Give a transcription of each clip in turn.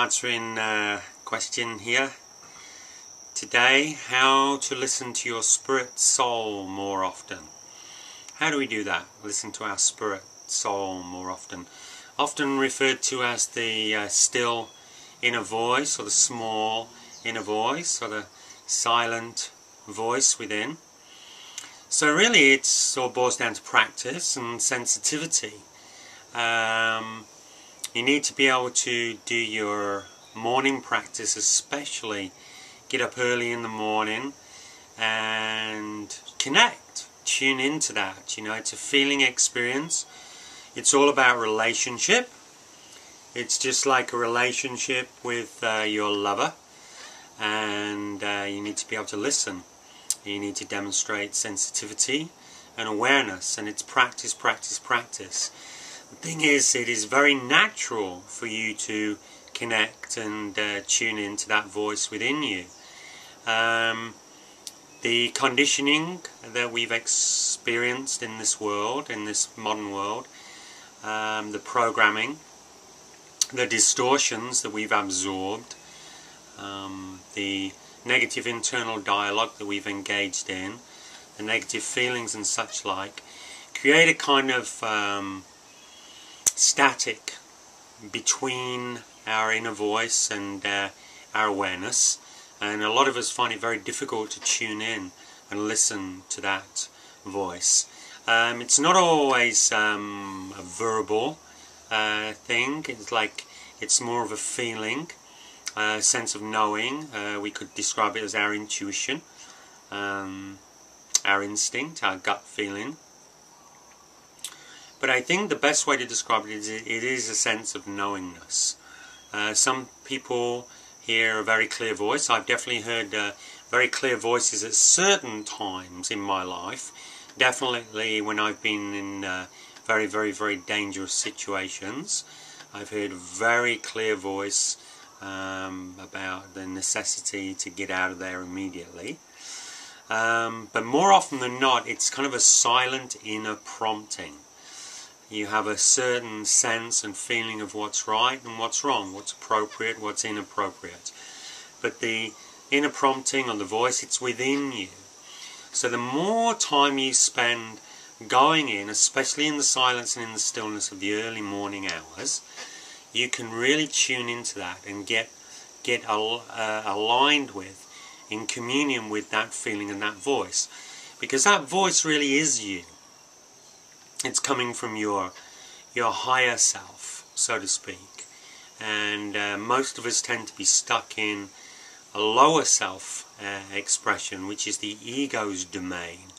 answering a question here today. How to listen to your spirit soul more often. How do we do that? Listen to our spirit soul more often. Often referred to as the still inner voice, or the small inner voice, or the silent voice within. So really it all boils down to practice and sensitivity. You need to be able to do your morning practice, especially get up early in the morning and connect, tune into that. You know, it's a feeling experience. It's all about relationship. It's just like a relationship with your lover, and you need to be able to listen. You need to demonstrate sensitivity and awareness, and it's practice, practice, practice. The thing is, it is very natural for you to connect and tune into that voice within you. The conditioning that we've experienced in this world, in this modern world, the programming, the distortions that we've absorbed, the negative internal dialogue that we've engaged in, the negative feelings and such like, create a kind of static between our inner voice and our awareness, and a lot of us find it very difficult to tune in and listen to that voice. It's not always a verbal thing. It's more of a feeling, a sense of knowing. We could describe it as our intuition, our instinct, our gut feeling. But I think the best way to describe it is a sense of knowingness. Some people hear a very clear voice. I've definitely heard very clear voices at certain times in my life. Definitely when I've been in very, very, very dangerous situations. I've heard a very clear voice about the necessity to get out of there immediately. But more often than not, it's kind of a silent inner prompting. You have a certain sense and feeling of what's right and what's wrong, what's appropriate, what's inappropriate. But the inner prompting or the voice, it's within you. So the more time you spend going in, especially in the silence and in the stillness of the early morning hours, you can really tune into that and get aligned with, in communion with that feeling and that voice. Because that voice really is you. It's coming from your higher self, so to speak. And most of us tend to be stuck in a lower self expression, which is the ego's domain,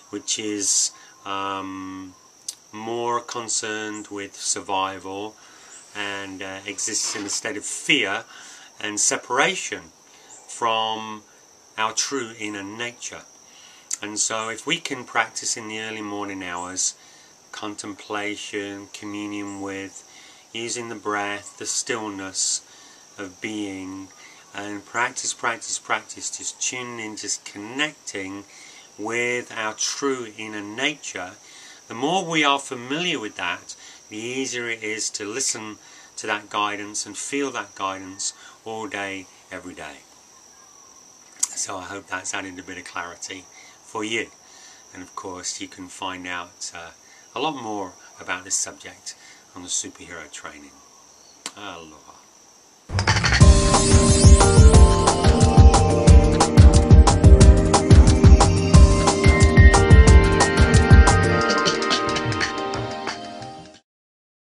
which is more concerned with survival and exists in a state of fear and separation from our true inner nature. And so if we can practice in the early morning hours contemplation, communion with, using the breath, the stillness of being, and practice, practice, practice, just tuning in, just connecting with our true inner nature, the more we are familiar with that, the easier it is to listen to that guidance and feel that guidance all day, every day. So I hope that's added a bit of clarity for you. And of course you can find out a lot more about this subject on the Superhero Training. Aloha.